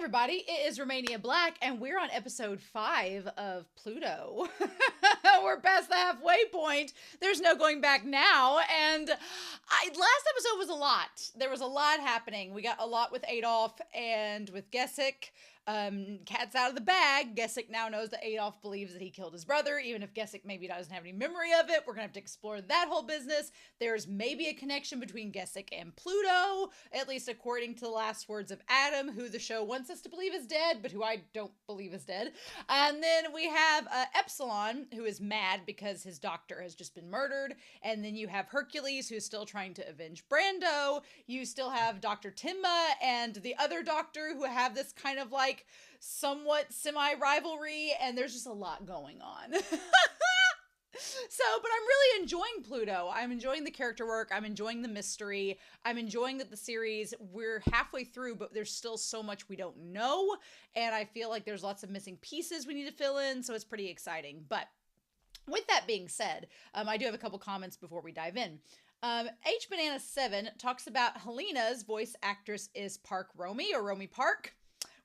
everybody, it is Romania Black, and we're on episode 5 of Pluto. We're past the halfway point. There's no going back now, and last episode was a lot. There was a lot happening. We got a lot with Adolf and with Gesich. Cat's out of the bag. Gesich now knows that Adolf believes that he killed his brother, even if Gesich maybe doesn't have any memory of it. We're gonna have to explore that whole business. There's maybe a connection between Gesich and Pluto, at least according to the last words of Adam, who the show wants us to believe is dead, but who I don't believe is dead. And then we have Epsilon, who is mad because his doctor has just been murdered. And then you have Hercules, who's still trying to avenge Brando. You still have Dr. Tenma and the other doctor who have this kind of like somewhat semi-rivalry, and there's just a lot going on. But I'm really enjoying Pluto. I'm enjoying the character work. I'm enjoying the mystery. I'm enjoying that the series, we're halfway through, but there's still so much we don't know, and I feel like there's lots of missing pieces we need to fill in, so it's pretty exciting. But with that being said, I do have a couple comments before we dive in. HBanana7 talks about Helena's voice actress is Park Romy, or Romy Park,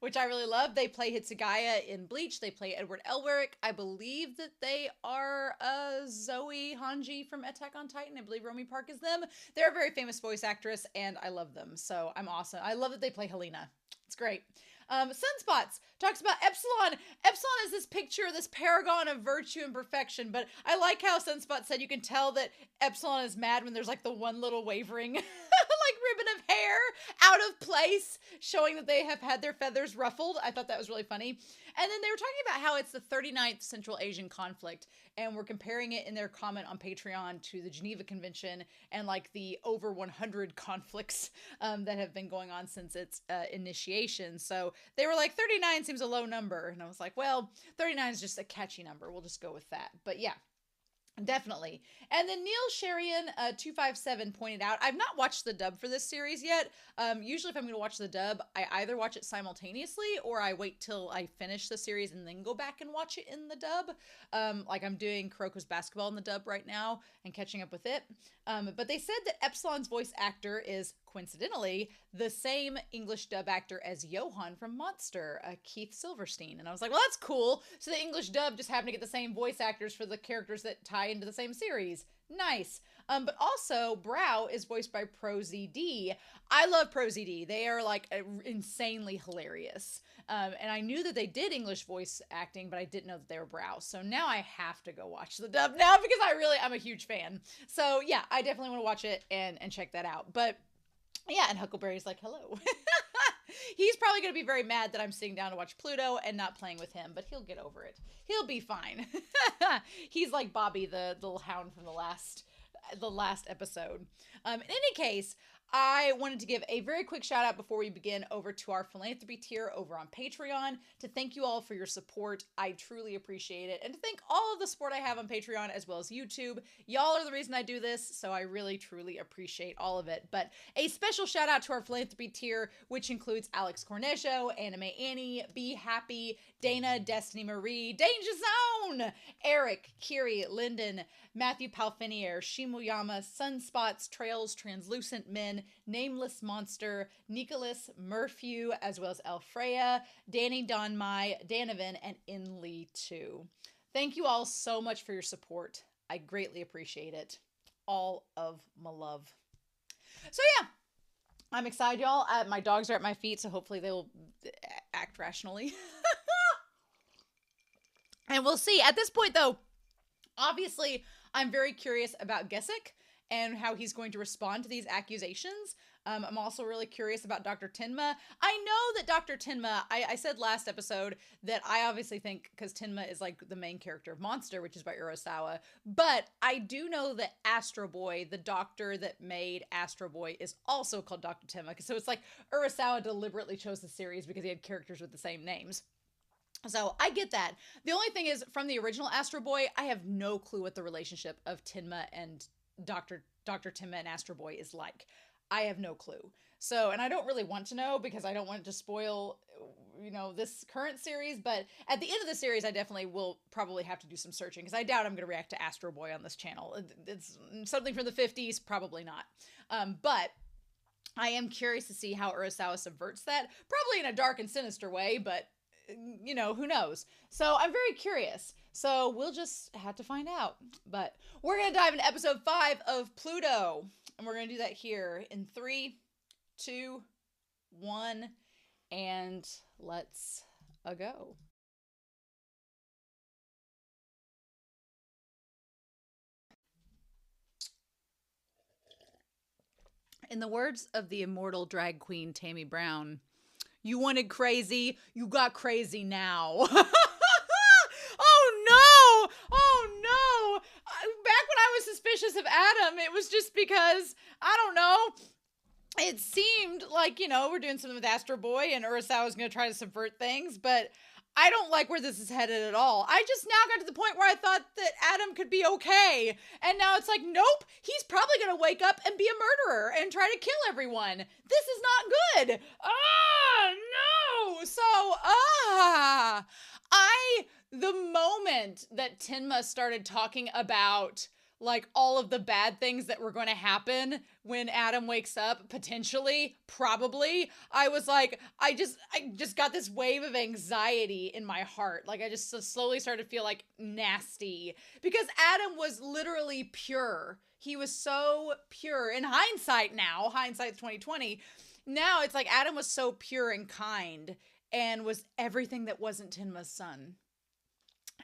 which I really love. They play Hitsugaya in Bleach. They play Edward Elric. I believe that they are Zoe Hanji from Attack on Titan. I believe Romy Park is them. They're a very famous voice actress, and I love them. So I'm awesome. I love that they play Helena. It's great. Sunspots talks about Epsilon. Epsilon is this picture, this paragon of virtue and perfection, but I like how Sunspot said you can tell that Epsilon is mad when there's like the one little wavering like ribbon of hair out of place, showing that they have had their feathers ruffled. I thought that was really funny. And then they were talking about how it's the 39th Central Asian conflict, and we're comparing it in their comment on Patreon to the Geneva Convention and like the over 100 conflicts that have been going on since its initiation. So they were like, 39 seems a low number. And I was like, well, 39 is just a catchy number. We'll just go with that. But yeah. Definitely. And then Neil Sherian 257 pointed out, I've not watched the dub for this series yet. Usually if I'm going to watch the dub, I either watch it simultaneously or I wait till I finish the series and then go back and watch it in the dub. Like I'm doing Kuroko's Basketball in the dub right now and catching up with it. But they said that Epsilon's voice actor is coincidentally the same English dub actor as Johan from Monster, Keith Silverstein. And I was like, well, that's cool. So the English dub just happened to get the same voice actors for the characters that tie into the same series. Nice. But also Brow is voiced by ProZD. I love ProZD. They are like insanely hilarious. And I knew that they did English voice acting, but I didn't know that they were Brow. So now I have to go watch the dub now because I'm a huge fan. So yeah, I definitely want to watch it and check that out. But yeah, and Huckleberry's like, hello. He's probably going to be very mad that I'm sitting down to watch Pluto and not playing with him, but he'll get over it. He'll be fine. He's like Bobby, the little hound from the last episode. In any case, I wanted to give a very quick shout out before we begin over to our philanthropy tier over on Patreon to thank you all for your support. I truly appreciate it. And to thank all of the support I have on Patreon as well as YouTube. Y'all are the reason I do this, so I really truly appreciate all of it. But a special shout out to our philanthropy tier, which includes Alex Cornejo, Anime Annie, Be Happy, Dana, Destiny Marie, Danger Zone, Eric, Kiri, Lyndon, Matthew Palfinier, Shimuyama, Sunspots, Trails, Translucent Men, Nameless Monster, Nicholas Murphy, as well as Elfreya, Danny Donmai, Danovan, and Inlee 2. Thank you all so much for your support. I greatly appreciate it. All of my love. So yeah, I'm excited, y'all. My dogs are at my feet, so hopefully they will act rationally. And we'll see. At this point, though, obviously, I'm very curious about Gesich and how he's going to respond to these accusations. I'm also really curious about Dr. Tenma. I know that Dr. Tenma, I said last episode that I obviously think, because Tenma is like the main character of Monster, which is by Urasawa, but I do know that Astro Boy, the doctor that made Astro Boy, is also called Dr. Tenma. So it's like Urasawa deliberately chose the series because he had characters with the same names. So I get that. The only thing is, from the original Astro Boy, I have no clue what the relationship of Tenma and Dr. Tenma and Astro Boy is like. I have no clue. So, and I don't really want to know because I don't want it to spoil, this current series. But at the end of the series, I definitely will probably have to do some searching because I doubt I'm going to react to Astro Boy on this channel. It's something from the 50s, probably not. But I am curious to see how Urasawa subverts that. Probably in a dark and sinister way, but, you know, who knows? So I'm very curious. So we'll just have to find out. But we're going to dive into episode 5 of Pluto. And we're going to do that here in 3, 2, 1. And let's go. In the words of the immortal drag queen Tammy Brown, you wanted crazy, you got crazy now. Oh no! Oh no! Back when I was suspicious of Adam, it was just because, I don't know, it seemed like, you know, we're doing something with Astro Boy and Urasawa's going to try to subvert things, but I don't like where this is headed at all. I just now got to the point where I thought that Adam could be okay. And now it's like, nope, he's probably going to wake up and be a murderer and try to kill everyone. This is not good. No. So, the moment that Tenma started talking about like all of the bad things that were going to happen when Adam wakes up, potentially, probably, I was like, I just got this wave of anxiety in my heart. Like I just slowly started to feel like nasty because Adam was literally pure. He was so pure. In hindsight now, hindsight's 2020. Now it's like Adam was so pure and kind and was everything that wasn't Tenma's son.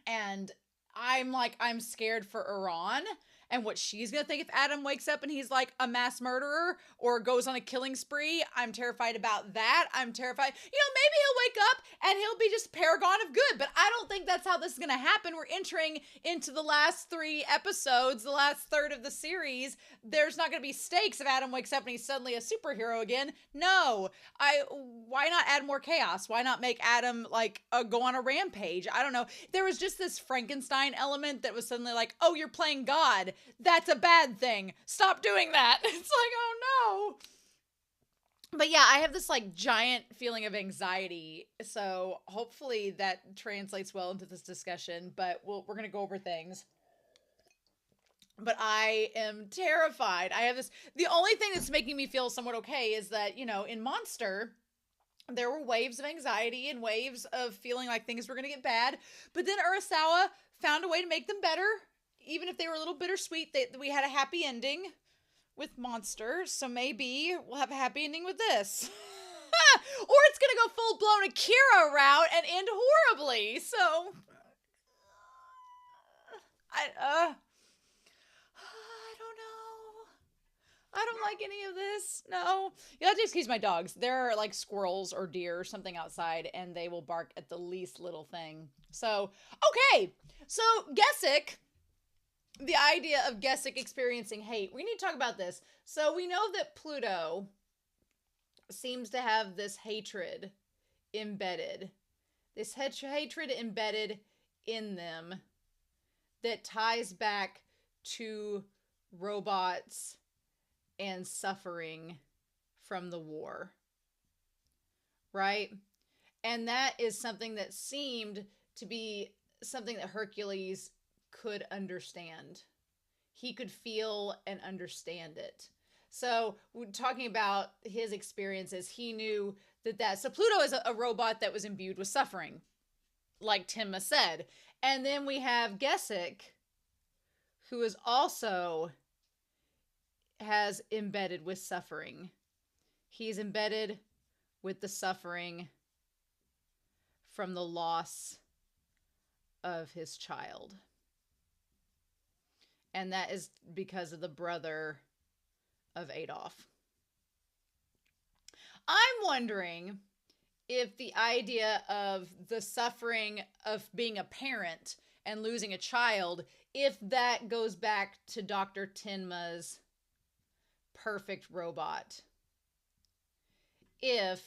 And I'm scared for Iran and what she's going to think if Adam wakes up and he's like a mass murderer or goes on a killing spree. I'm terrified about that. I'm terrified. You know, maybe he'll wake up and he'll be just paragon of good, but I don't think that's how this is going to happen. We're entering into the last 3 episodes, the last third of the series. There's not going to be stakes if Adam wakes up and he's suddenly a superhero again. No. Why not add more chaos? Why not make Adam like go on a rampage? I don't know. There was just this Frankenstein element that was suddenly like, oh, you're playing God. That's a bad thing. Stop doing that. It's like, oh no. But yeah, I have this like giant feeling of anxiety. So hopefully that translates well into this discussion, but we're going to go over things. But I am terrified. I have this, the only thing that's making me feel somewhat okay is that, you know, in Monster, there were waves of anxiety and waves of feeling like things were going to get bad. But then Urasawa found a way to make them better. Even if they were a little bittersweet, we had a happy ending with Monster. So maybe we'll have a happy ending with this. Or it's going to go full-blown Akira route and end horribly. So, I don't know. I don't like any of this. No. You'll have to excuse my dogs. There are like squirrels or deer or something outside, and they will bark at the least little thing. So, okay. So, Gesich, the idea of Gesich experiencing hate. We need to talk about this. So, we know that Pluto seems to have this hatred embedded. This hatred embedded in them that ties back to robots and suffering from the war, right? And that is something that seemed to be something that Hercules could understand. He could feel and understand it. So we're talking about his experiences. He knew that so Pluto is a robot that was imbued with suffering, like Tenma said. And then we have Gesich, who is also has embedded with suffering. He's embedded with the suffering from the loss of his child. And that is because of the brother of Adolf. I'm wondering if the idea of the suffering of being a parent and losing a child, if that goes back to Dr. Tenma's perfect robot. If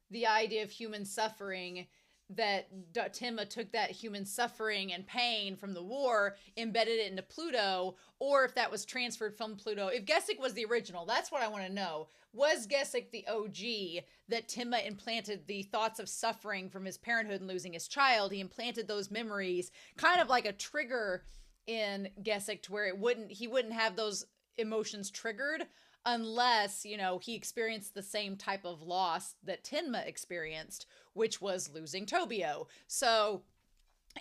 the idea of human suffering, that Tenma took that human suffering and pain from the war, embedded it into Pluto, or if that was transferred from Pluto. If Gesich was the original, that's what I want to know. Was Gesich the OG that Tenma implanted the thoughts of suffering from his parenthood and losing his child? He implanted those memories, kind of like a trigger in Gesich to where he wouldn't have those emotions triggered. unless, you know, he experienced the same type of loss that Tenma experienced, which was losing Tobio. So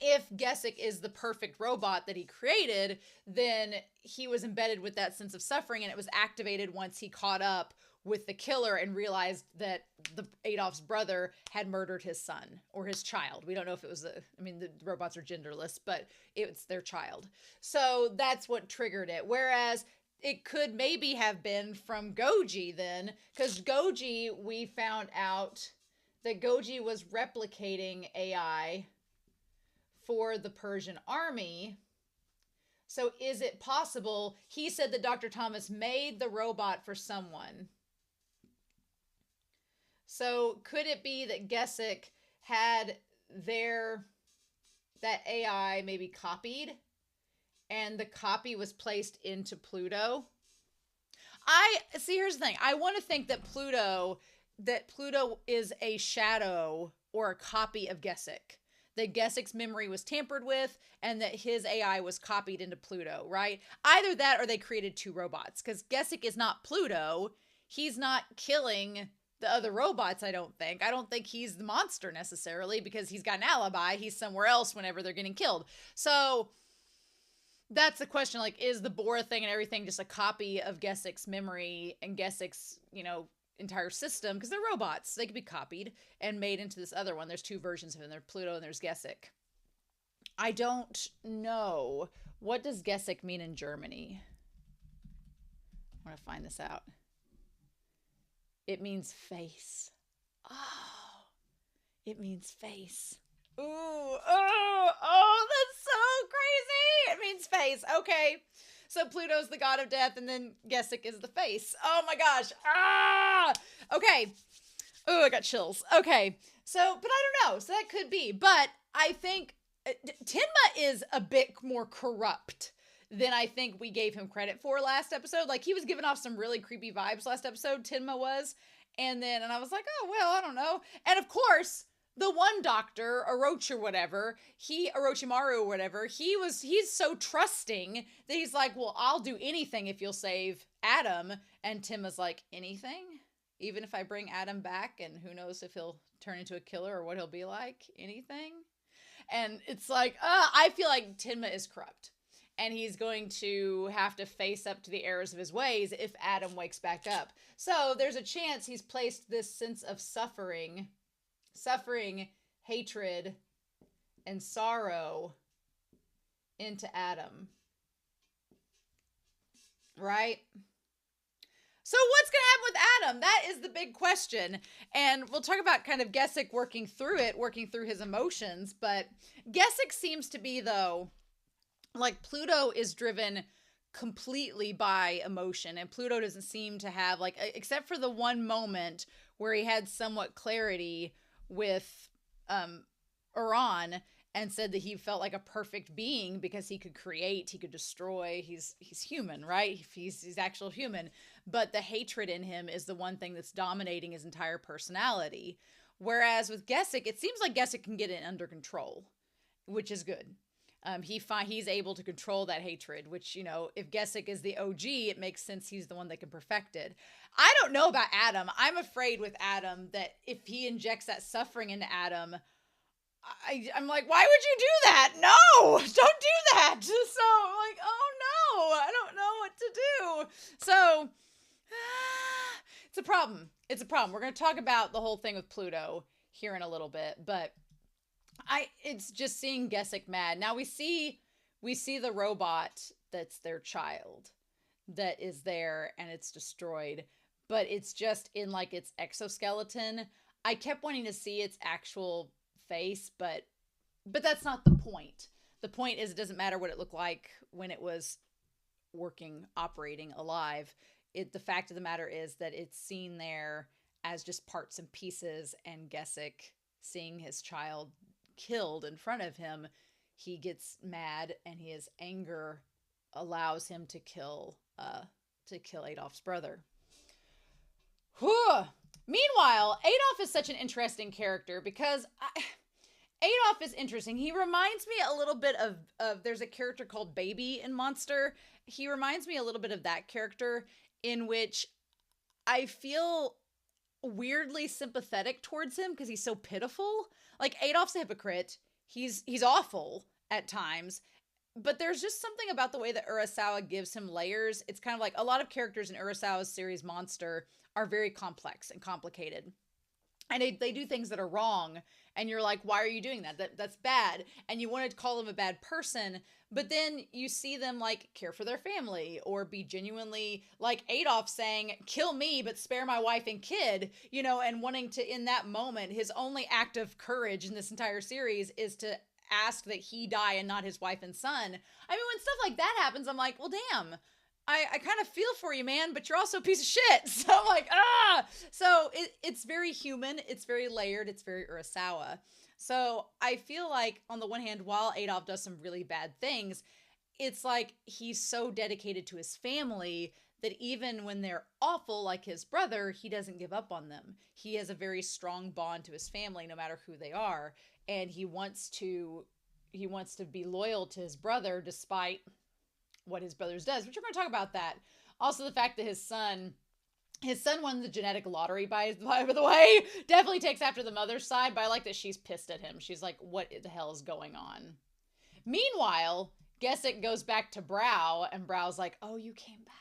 if Gesicht is the perfect robot that he created, then he was embedded with that sense of suffering, and it was activated once he caught up with the killer and realized that Adolf's brother had murdered his son or his child. We don't know if it was the robots are genderless, but it's their child. So that's what triggered it. Whereas it could maybe have been from Goji then, because Goji, we found out that Goji was replicating AI for the Persian army. So is it possible? He said that Dr. Thomas made the robot for someone. So could it be that Gesicht had that AI maybe copied, and the copy was placed into Pluto? Here's the thing. I want to think that Pluto is a shadow or a copy of Gesicht. That Gesicht's memory was tampered with and that his AI was copied into Pluto, right? Either that or they created two robots, because Gesicht is not Pluto. He's not killing the other robots, I don't think. I don't think he's the monster necessarily, because he's got an alibi. He's somewhere else whenever they're getting killed. So that's the question. Like, is the Bora thing and everything just a copy of Gesicht's memory and Gesicht's, entire system? Because they're robots. They could be copied and made into this other one. There's two versions of him. There's Pluto and there's Gesicht. I don't know. What does Gesicht mean in Germany? I want to find this out. It means face. Oh, it means face. Ooh, that's so crazy. It means face. Okay. So Pluto's the god of death, and then Gesicht is the face. Oh my gosh. Okay. Oh, I got chills. Okay. So, but I don't know. So that could be. But I think Tenma is a bit more corrupt than I think we gave him credit for last episode. Like, he was giving off some really creepy vibes last episode, Tenma was. And I was like, oh, well, I don't know. And of course, the one doctor, Orochimaru or whatever, he's so trusting that he's like, well, I'll do anything if you'll save Adam. And Tenma's like, anything? Even if I bring Adam back, and who knows if he'll turn into a killer or what he'll be like? Anything? And it's like, I feel like Tenma is corrupt. And he's going to have to face up to the errors of his ways if Adam wakes back up. So there's a chance he's placed this sense of suffering, hatred, and sorrow into Adam. Right? So what's going to happen with Adam? That is the big question. And we'll talk about kind of Gesicht working through his emotions. But Gesicht seems to be, though, like, Pluto is driven completely by emotion, and Pluto doesn't seem to have, like, except for the one moment where he had somewhat clarity with Iran and said that he felt like a perfect being because he could create, he could destroy. He's human, right? He's actual human. But the hatred in him is the one thing that's dominating his entire personality. Whereas with Gesicht, it seems like Gesicht can get it under control, which is good. He's able to control that hatred, which, if Gesicht is the OG, it makes sense he's the one that can perfect it. I don't know about Adam. I'm afraid with Adam that if he injects that suffering into Adam, I'm like, why would you do that? No, don't do that. So I'm like, oh no, I don't know what to do. So it's a problem. We're going to talk about the whole thing with Pluto here in a little bit, but it's just seeing Gesicht mad. Now we see the robot that's their child that is there and it's destroyed, but it's just in like its exoskeleton. I kept wanting to see its actual face, but that's not the point. The point is, it doesn't matter what it looked like when it was working, operating, alive. The fact of the matter is that it's seen there as just parts and pieces, and Gesicht, seeing his child killed in front of him, he gets mad, and his anger allows him to kill Adolf's brother. Whew. Meanwhile, Adolf is such an interesting character because Adolf is interesting. He reminds me a little bit of there's a character called Baby in Monster. He reminds me a little bit of that character, in which I feel weirdly sympathetic towards him because he's so pitiful. Like, Adolf's a hypocrite. He's awful at times. But there's just something about the way that Urasawa gives him layers. It's kind of like a lot of characters in Urasawa's series Monster are very complex and complicated. And they do things that are wrong. And you're like, why are you doing that? That's bad. And you want to call them a bad person. But then you see them like care for their family or be genuinely like Adolf saying, kill me, but spare my wife and kid, you know, and wanting to, in that moment, his only act of courage in this entire series is to ask that he die and not his wife and son. I mean, when stuff like that happens, I'm like, well, damn, I kind of feel for you, man, but you're also a piece of shit. So I'm like, ah! So it's very human. It's very layered. It's very Urasawa. So I feel like, on the one hand, while Adolf does some really bad things, it's like he's so dedicated to his family that even when they're awful, like his brother, he doesn't give up on them. He has a very strong bond to his family, no matter who they are. And he wants to be loyal to his brother despite what his brothers does, but you're going to talk about that. Also, the fact that his son won the genetic lottery, by the way, definitely takes after the mother's side, but I like that she's pissed at him. She's like, what the hell is going on? Meanwhile, Gesicht goes back to Brow, and Brow's like, oh, you came back.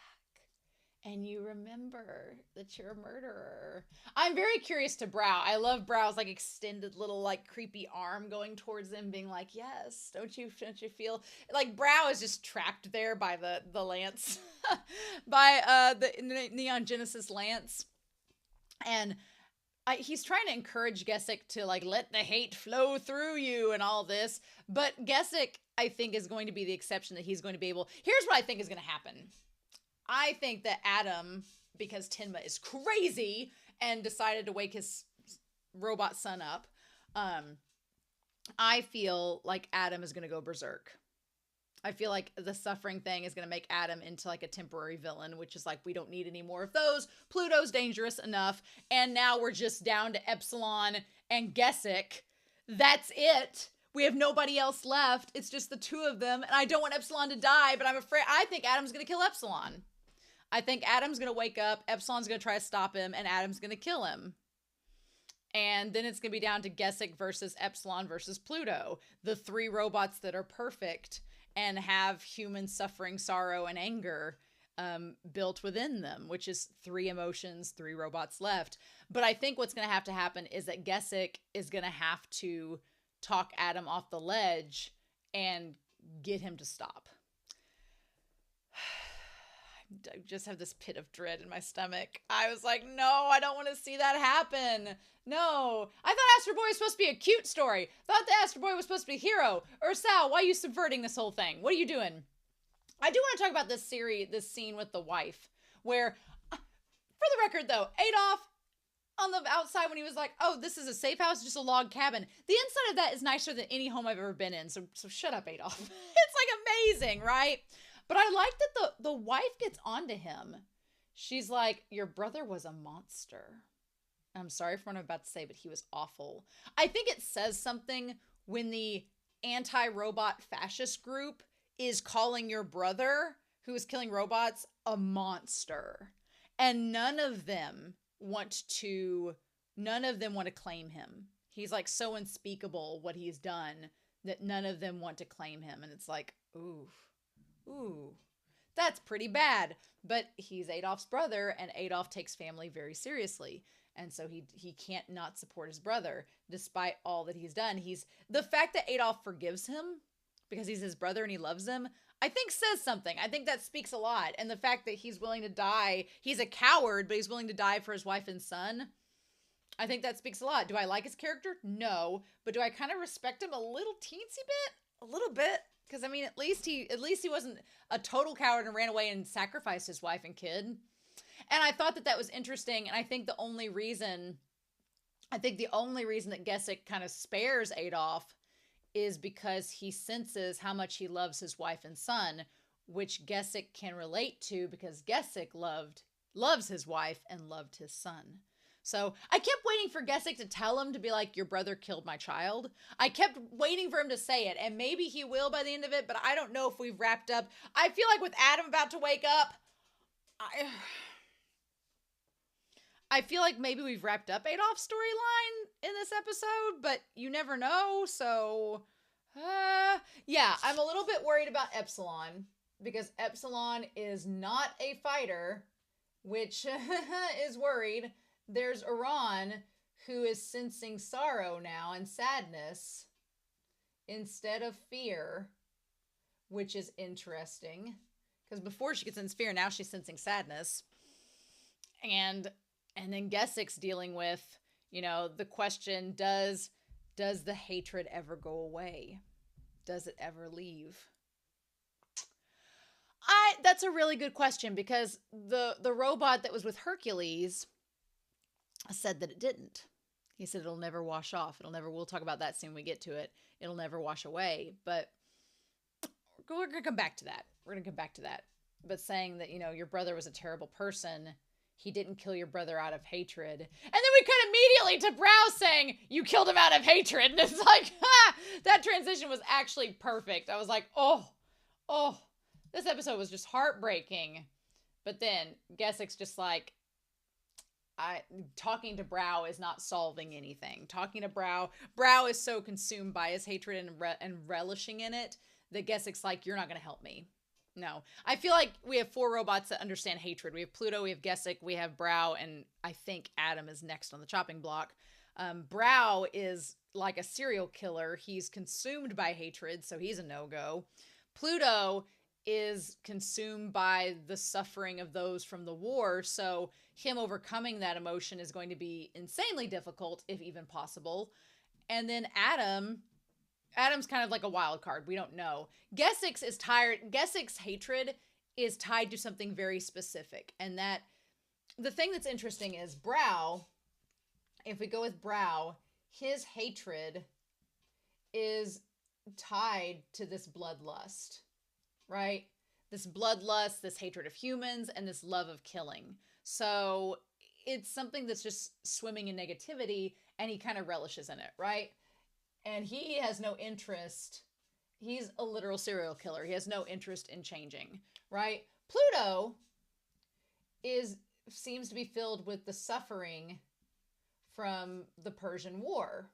And you remember that you're a murderer. I'm very curious to Brow. I love Brow's like extended little like creepy arm going towards him, being like, yes, don't you feel like Brow is just trapped there by the lance, by the Neon Genesis lance. And he's trying to encourage Gesicht to like let the hate flow through you and all this. But Gesicht, I think, is going to be the exception, that he's going to be able. Here's what I think is going to happen. I think that Adam, because Tenma is crazy and decided to wake his robot son up, I feel like Adam is going to go berserk. I feel like the suffering thing is going to make Adam into like a temporary villain, which is like, we don't need any more of those. Pluto's dangerous enough. And now we're just down to Epsilon and Gesicht. That's it. We have nobody else left. It's just the two of them. And I don't want Epsilon to die, but I think Adam's going to kill Epsilon. I think Adam's going to wake up, Epsilon's going to try to stop him, and Adam's going to kill him. And then it's going to be down to Gesicht versus Epsilon versus Pluto. The three robots that are perfect and have human suffering, sorrow, and anger built within them, which is three emotions, three robots left. But I think what's going to happen is that Gesicht is going to have to talk Adam off the ledge and get him to stop. I just have this pit of dread in my stomach. I was like, no, I don't want to see that happen. No. I thought Astro Boy was supposed to be a cute story. Thought the Astro Boy was supposed to be a hero. Ursal, why are you subverting this whole thing? What are you doing? I do want to talk about this scene with the wife, where, for the record though, Adolf, on the outside when he was like, oh, this is a safe house, just a log cabin. The inside of that is nicer than any home I've ever been in. So shut up, Adolf. It's like amazing, right? But I like that the wife gets onto him. She's like, your brother was a monster. I'm sorry for what I'm about to say, but he was awful. I think it says something when the anti-robot fascist group is calling your brother, who is killing robots, a monster. And none of them want to claim him. He's like so unspeakable what he's done that none of them want to claim him. And it's like, ooh, that's pretty bad. But he's Adolf's brother, and Adolf takes family very seriously. And so he can't not support his brother despite all that he's done. The fact that Adolf forgives him because he's his brother and he loves him, I think says something. I think that speaks a lot. And the fact that he's willing to die, he's a coward, but he's willing to die for his wife and son, I think that speaks a lot. Do I like his character? No. But do I kind of respect him a little teensy bit? A little bit. Because, I mean, at least he wasn't a total coward and ran away and sacrificed his wife and kid. And I thought that was interesting. And I think the only reason that Gesicht kind of spares Adolf is because he senses how much he loves his wife and son, which Gesicht can relate to because Gesicht loves his wife and loved his son. So I kept waiting for Gesicht to tell him to be like, your brother killed my child. I kept waiting for him to say it, and maybe he will by the end of it, but I don't know if we've wrapped up. I feel like with Adam about to wake up, I feel like maybe we've wrapped up Adolf's storyline in this episode, but you never know. So, yeah, I'm a little bit worried about Epsilon because Epsilon is not a fighter, which is worried. There's Iran, who is sensing sorrow now and sadness instead of fear, which is interesting. Because before she could sense fear, now she's sensing sadness. And then GESICHT'S dealing with, the question, does the hatred ever go away? Does it ever leave? That's a really good question, because the robot that was with Hercules said that it didn't. He said it'll never wash off. We'll talk about that soon when we get to it. It'll never wash away. But we're going to come back to that. But saying that, your brother was a terrible person, he didn't kill your brother out of hatred. And then we cut immediately to Brow saying, you killed him out of hatred. And it's like, that transition was actually perfect. I was like, oh, this episode was just heartbreaking. But then GESICHT'S just like, talking to Brow is not solving anything. Talking to Brow is so consumed by his hatred and relishing in it that GESICHT'S like, you're not going to help me. No. I feel like we have 4 robots that understand hatred. We have Pluto, we have GESICHT'S, we have Brow, and I think Adam is next on the chopping block. Brow is like a serial killer. He's consumed by hatred, so he's a no-go. Pluto is consumed by the suffering of those from the war, so him overcoming that emotion is going to be insanely difficult, if even possible. And then Adam's kind of like a wild card. We don't know. GESICHT'S hatred is tied to something very specific. And that the thing that's interesting is Brow, if we go with Brow, his hatred is tied to this bloodlust, right? This bloodlust, this hatred of humans, and this love of killing. So it's something that's just swimming in negativity, and he kind of relishes in it, right? And he has no interest. He's a literal serial killer. He has no interest in changing, right? Pluto seems to be filled with the suffering from the Persian War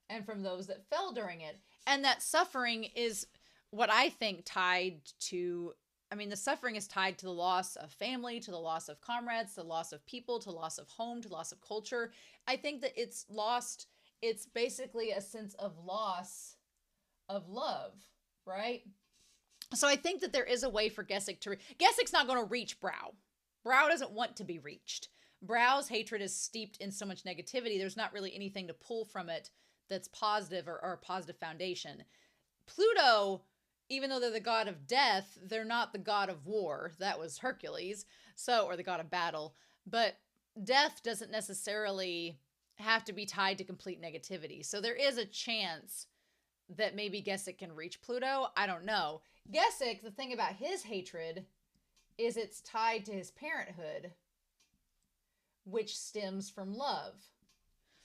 and from those that fell during it. And that suffering is what I think tied to, the suffering is tied to the loss of family, to the loss of comrades, to the loss of people, to the loss of home, to the loss of culture. I think that it's basically a sense of loss of love, right? So I think that there is a way for GESICHT'S not going to reach Brow. Brow doesn't want to be reached. Brow's hatred is steeped in so much negativity, there's not really anything to pull from it that's positive or a positive foundation. Pluto, even though they're the god of death, they're not the god of war. That was Hercules, or the god of battle. But death doesn't necessarily have to be tied to complete negativity. So there is a chance that maybe GESICHT'S can reach Pluto. I don't know. GESICHT'S, the thing about his hatred is it's tied to his parenthood, which stems from love.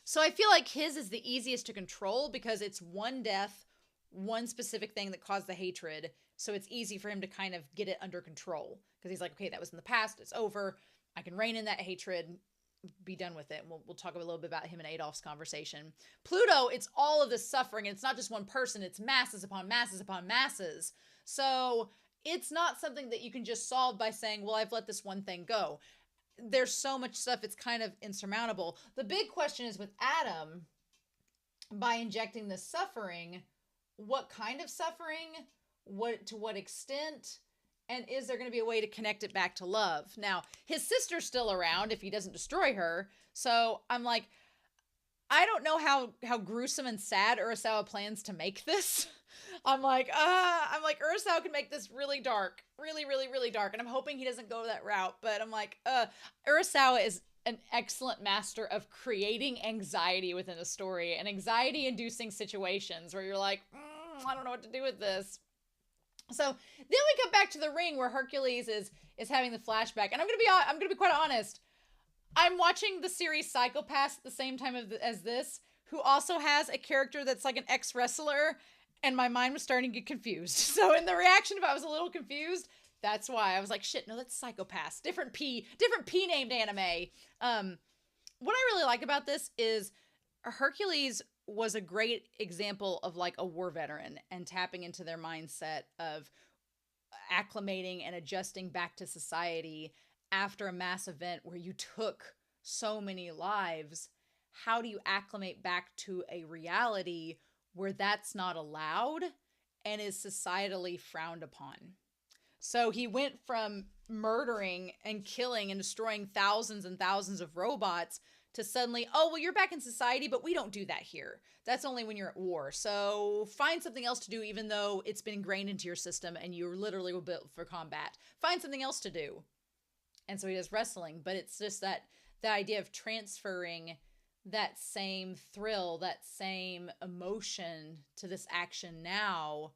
So I feel like his is the easiest to control because it's one death, one specific thing that caused the hatred. So it's easy for him to kind of get it under control because he's like, okay, that was in the past. It's over. I can rein in that hatred, be done with it. And we'll talk a little bit about him and Adolf's conversation. Pluto, it's all of this suffering. And it's not just one person. It's masses upon masses upon masses. So it's not something that you can just solve by saying, well, I've let this one thing go. There's so much stuff, it's kind of insurmountable. The big question is with Adam, by injecting this suffering, what kind of suffering, to what extent, and is there going to be a way to connect it back to love? Now, his sister's still around if he doesn't destroy her, so I'm like, I don't know how gruesome and sad Urasawa plans to make this. I'm like, Urasawa can make this really dark, really, really, really dark. And I'm hoping he doesn't go that route. But I'm like, Urasawa is an excellent master of creating anxiety within a story and anxiety-inducing situations where you're like, I don't know what to do with this. So then we come back to the ring where Hercules is having the flashback. And I'm gonna be quite honest. I'm watching the series Psycho-Pass at the same time as this, who also has a character that's like an ex-wrestler, and my mind was starting to get confused. So in the reaction, if I was a little confused, that's why I was like, shit, no, that's Psycho-Pass. Different P named anime. what I really like about this is Hercules was a great example of like a war veteran and tapping into their mindset of acclimating and adjusting back to society after a mass event where you took so many lives. How do you acclimate back to a reality where that's not allowed and is societally frowned upon? So he went from murdering and killing and destroying thousands and thousands of robots to suddenly, oh, well, you're back in society, but we don't do that here. That's only when you're at war. So find something else to do, even though it's been ingrained into your system and you literally were built for combat. Find something else to do. And so he does wrestling, but it's just that the idea of transferring that same thrill, that same emotion to this action now.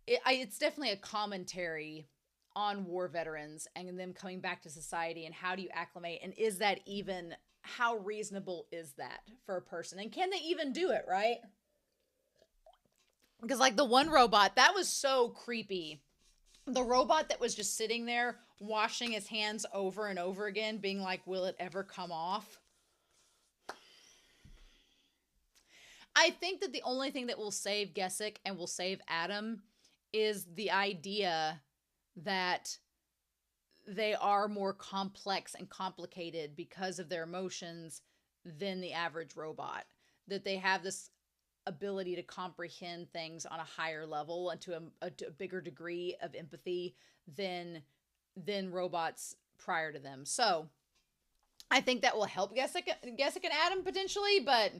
It's definitely a commentary on war veterans and them coming back to society and how do you acclimate, and is that even, how reasonable is that for a person, and can they even do it, right? Because like the one robot, that was so creepy. The robot that was just sitting there washing his hands over and over again, being like, will it ever come off? I think that the only thing that will save Gesicht and will save Adam is the idea that they are more complex and complicated because of their emotions than the average robot. That they have this ability to comprehend things on a higher level and to a bigger degree of empathy than robots prior to them. So I think that will help Gesicht and Adam potentially, but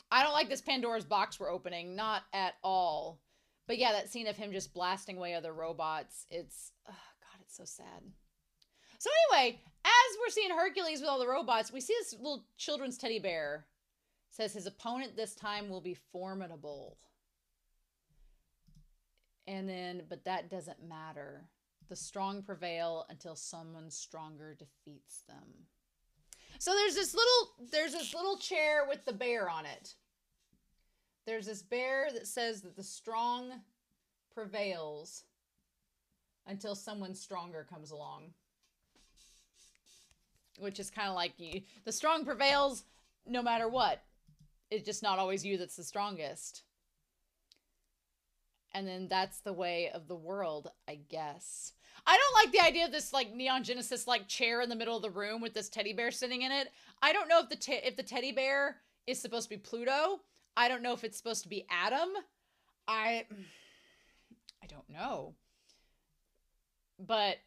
I don't like this Pandora's box we're opening. Not at all. But yeah, that scene of him just blasting away other robots, it's, oh God, it's so sad. So anyway, as we're seeing Hercules with all the robots, we see this little children's teddy bear. It says his opponent this time will be formidable. And then, but that doesn't matter. The strong prevail until someone stronger defeats them. So there's this little chair with the bear on it. There's this bear that says that the strong prevails until someone stronger comes along. Which is kind of like the strong prevails no matter what. It's just not always you that's the strongest. And then that's the way of the world, I guess. I don't like the idea of this like Neon Genesis like chair in the middle of the room with this teddy bear sitting in it. I don't know if the teddy bear is supposed to be Pluto. I don't know if it's supposed to be Adam. I don't know. But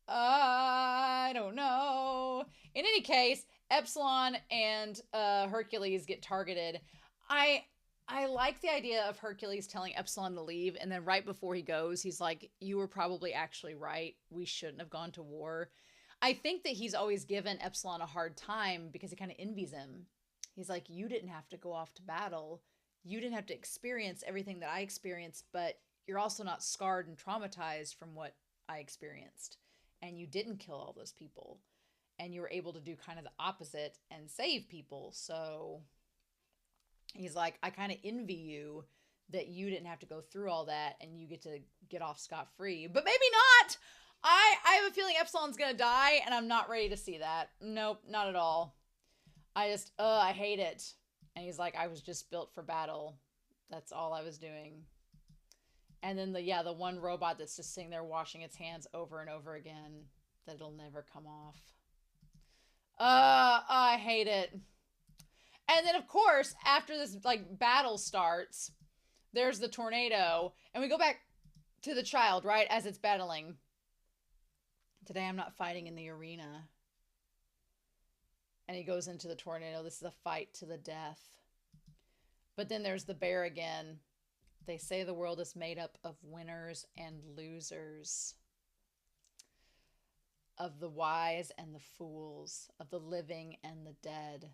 I don't know. In any case, Epsilon and Hercules get targeted. I like the idea of Hercules telling Epsilon to leave, and then right before he goes, he's like, you were probably actually right. We shouldn't have gone to war. I think that he's always given Epsilon a hard time because he kind of envies him. He's like, you didn't have to go off to battle. You didn't have to experience everything that I experienced, but you're also not scarred and traumatized from what I experienced. And you didn't kill all those people. And you were able to do kind of the opposite and save people. So he's like, I kind of envy you that you didn't have to go through all that and you get to get off scot-free. But maybe not! I have a feeling Epsilon's gonna die, and I'm not ready to see that. Nope, not at all. I hate it. And he's like, I was just built for battle. That's all I was doing. And then the one robot that's just sitting there washing its hands over and over again, that it'll never come off. I hate it. And then, of course, after this, like, battle starts, there's the tornado. And we go back to the child, right, as it's battling. Today I'm not fighting in the arena. And he goes into the tornado. This is a fight to the death. But then there's the bear again. They say the world is made up of winners and losers. Of the wise and the fools. Of the living and the dead.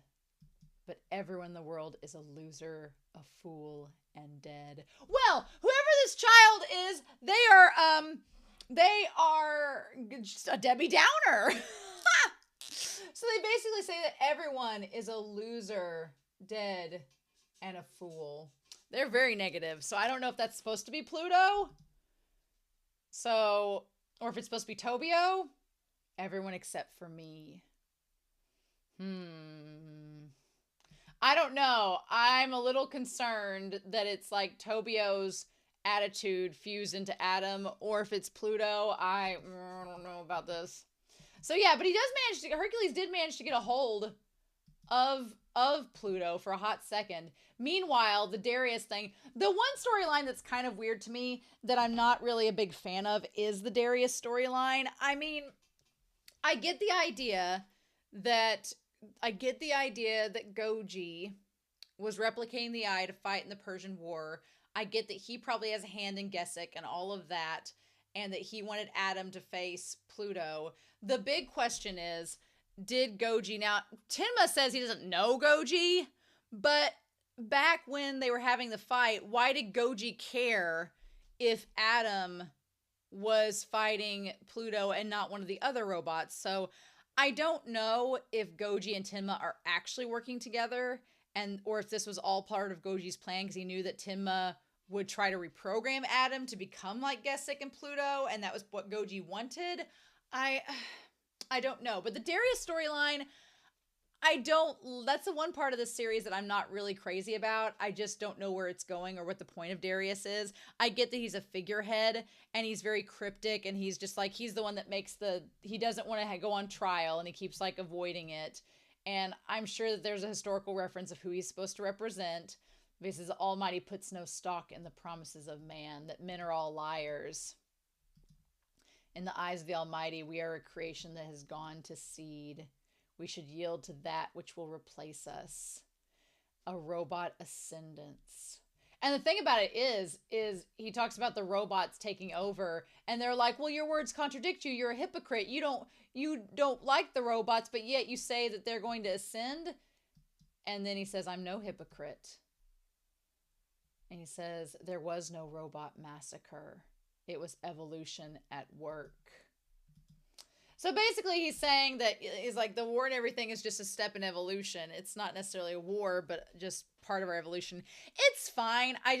But everyone in the world is a loser, a fool, and dead. Well, whoever this child is, they are just a Debbie Downer. So they basically say that everyone is a loser, dead, and a fool. They're very negative. So I don't know if that's supposed to be Pluto. So, or if it's supposed to be Tobio. Everyone except for me. I don't know. I'm a little concerned that it's like Tobio's attitude fused into Adam, or if it's Pluto. I don't know about this. So yeah, but he does manage to, Hercules did manage to get a hold of Pluto for a hot second. Meanwhile, the Darius thing, the one storyline that's kind of weird to me that I'm not really a big fan of is the Darius storyline. I mean, I get the idea that Goji was replicating the eye to fight in the Persian War. I get that he probably has a hand in Gesich and all of that, and that he wanted Adam to face Pluto. The big question is, did Goji, now Tenma says he doesn't know Goji, but back when they were having the fight, why did Goji care if Adam was fighting Pluto and not one of the other robots? So I don't know if Goji and Tenma are actually working together, and or if this was all part of Goji's plan, because he knew that Tenma would try to reprogram Adam to become like Gesich and Pluto, and that was what Goji wanted. I don't know. But the Darius storyline, that's the one part of this series that I'm not really crazy about. I just don't know where it's going or what the point of Darius is. I get that he's a figurehead and he's very cryptic, and he's just like, he's the one that makes he doesn't want to go on trial, and he keeps like avoiding it. And I'm sure that there's a historical reference of who he's supposed to represent. Because the Almighty puts no stock in the promises of man, that men are all liars. In the eyes of the Almighty, we are a creation that has gone to seed. We should yield to that which will replace us. A robot ascendance. And the thing about it is he talks about the robots taking over, and they're like, well, your words contradict you. You're a hypocrite. You don't like the robots, but yet you say that they're going to ascend. And then he says, I'm no hypocrite. And he says, there was no robot massacre. It was evolution at work. So basically he's saying that he's like, the war and everything is just a step in evolution. It's not necessarily a war, but just part of our evolution. It's fine. I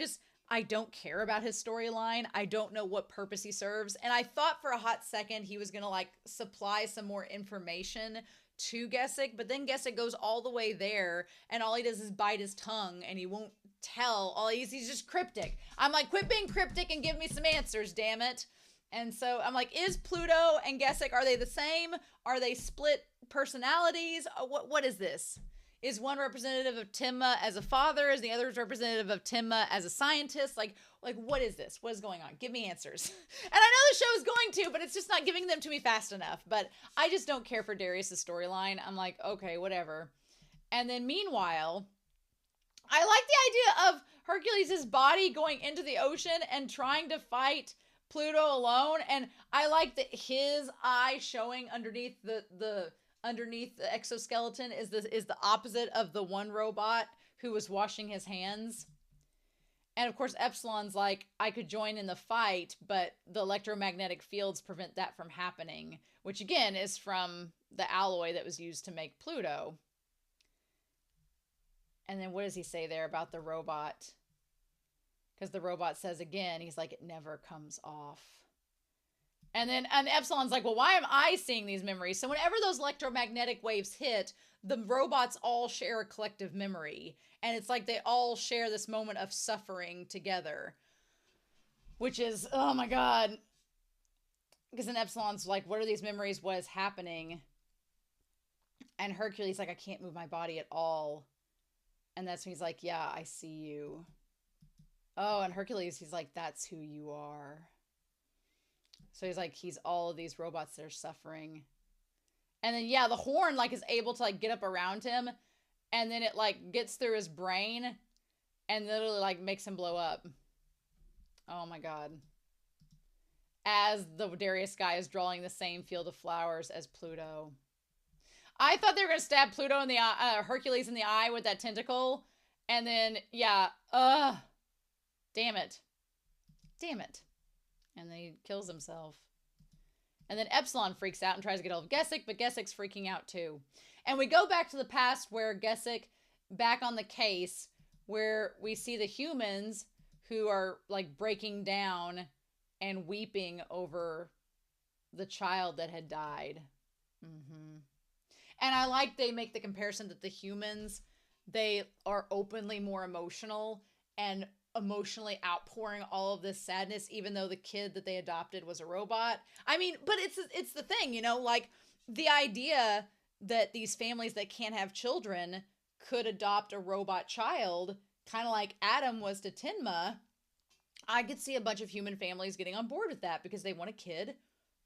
don't care about his storyline. I don't know what purpose he serves. And I thought for a hot second he was going to like supply some more information to Gesich, but then Gesich goes all the way there, and all he does is bite his tongue, and he won't tell. He's just cryptic. I'm like, quit being cryptic and give me some answers, damn it. And so I'm like, is Pluto and Gesich, are they the same? Are they split personalities? What is this? Is one representative of Tenma as a father? Is the other representative of Tenma as a scientist? Like what is this? What is going on? Give me answers. And I know the show is going to, but it's just not giving them to me fast enough. But I just don't care for Darius' storyline. I'm like, okay, whatever. And then meanwhile, I like the idea of Hercules' body going into the ocean and trying to fight Pluto alone. And I like that his eye showing underneath the exoskeleton is the opposite of the one robot who was washing his hands. And of course, Epsilon's like, I could join in the fight, but the electromagnetic fields prevent that from happening, which again is from the alloy that was used to make Pluto. And then what does he say there about the robot? Because the robot says again, he's like, it never comes off. And Epsilon's like, well, why am I seeing these memories? So whenever those electromagnetic waves hit, the robots all share a collective memory. And it's like they all share this moment of suffering together. Which is, oh my God. Because then Epsilon's like, what are these memories? What is happening? And Hercules like, I can't move my body at all. And that's when he's like, yeah, I see you. Oh, and Hercules, he's like, that's who you are. So he's like, he's all of these robots that are suffering. And then, yeah, the horn, like, is able to, like, get up around him. And then it, like, gets through his brain. And literally, like, makes him blow up. Oh, my God. As the Darius guy is drawing the same field of flowers as Pluto. I thought they were going to stab Pluto in the eye, Hercules in the eye with that tentacle. And then, yeah, damn it. Damn it. And then he kills himself. And then Epsilon freaks out and tries to get hold of Gesich, but Gesich's freaking out too. And we go back to the past where Gesich, back on the case, where we see the humans who are like breaking down and weeping over the child that had died. And I like they make the comparison that the humans, they are openly more emotional and emotionally outpouring all of this sadness, even though the kid that they adopted was a robot. I mean, but it's the thing, you know, like the idea that these families that can't have children could adopt a robot child, kind of like Adam was to Tenma. I could see a bunch of human families getting on board with that because they want a kid.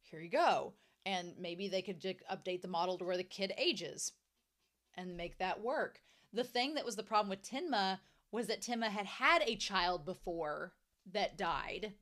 Here you go. And maybe they could update the model to where the kid ages and make that work. The thing that was the problem with Tenma was that Tenma had had a child before that died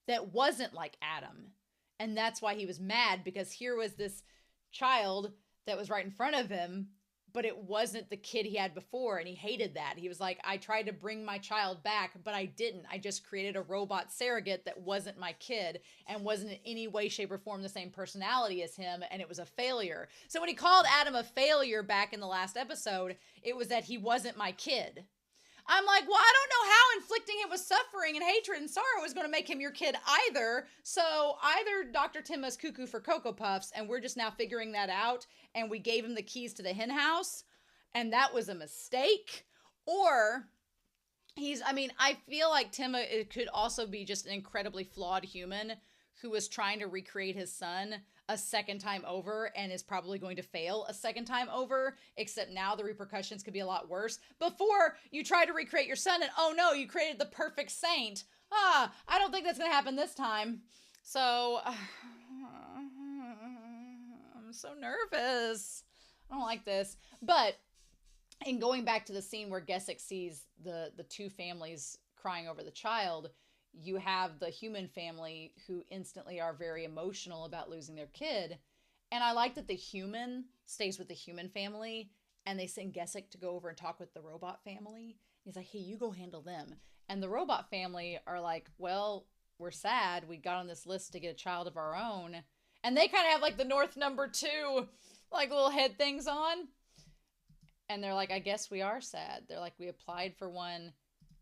that wasn't like Adam. And that's why he was mad, because here was this child that was right in front of him, but it wasn't the kid he had before, and he hated that. He was like, I tried to bring my child back, but I didn't. I just created a robot surrogate that wasn't my kid and wasn't in any way, shape, or form the same personality as him, and it was a failure. So when he called Adam a failure back in the last episode, it was that he wasn't my kid. I'm like, well, I don't know how inflicting him with suffering and hatred and sorrow is going to make him your kid either. So either Dr. Tenma's cuckoo for Cocoa Puffs, and we're just now figuring that out, and we gave him the keys to the hen house, and that was a mistake, or I feel like Tenma, it could also be just an incredibly flawed human who was trying to recreate his son a second time over and is probably going to fail a second time over, except now the repercussions could be a lot worse. Before, you try to recreate your son and, oh no, you created the perfect saint. I don't think that's going to happen this time. So, I'm so nervous. I don't like this. But, in going back to the scene where Gesich sees the two families crying over the child, you have the human family who instantly are very emotional about losing their kid. And I like that the human stays with the human family and they send Gesich to go over and talk with the robot family. He's like, hey, you go handle them. And the robot family are like, well, we're sad. We got on this list to get a child of our own. And they kind of have like the North number 2, like little head things on. And they're like, I guess we are sad. They're like, we applied for one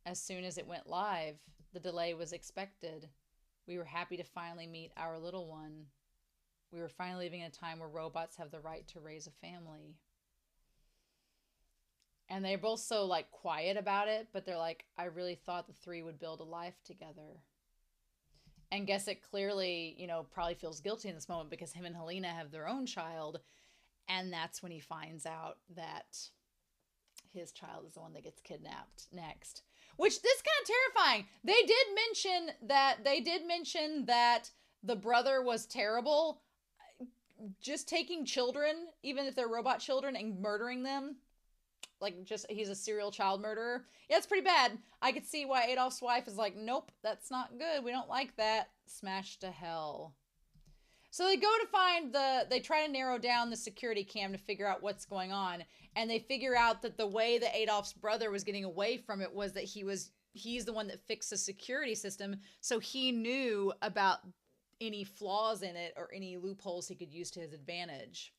as soon as it went live. The delay was expected. We were happy to finally meet our little one. We were finally living in a time where robots have the right to raise a family. And they're both so like quiet about it, but they're like, I really thought the 3 would build a life together. And Gesich clearly, you know, probably feels guilty in this moment because him and Helena have their own child. And that's when he finds out that his child is the one that gets kidnapped next. Which, this kind of terrifying. They did mention that the brother was terrible. Just taking children, even if they're robot children, and murdering them. Like, just, he's a serial child murderer. Yeah, it's pretty bad. I could see why Adolf's wife is like, nope, that's not good. We don't like that. Smash to hell. So they go to find they try to narrow down the security cam to figure out what's going on. And they figure out that the way that Adolf's brother was getting away from it was that he's the one that fixed the security system. So he knew about any flaws in it or any loopholes he could use to his advantage.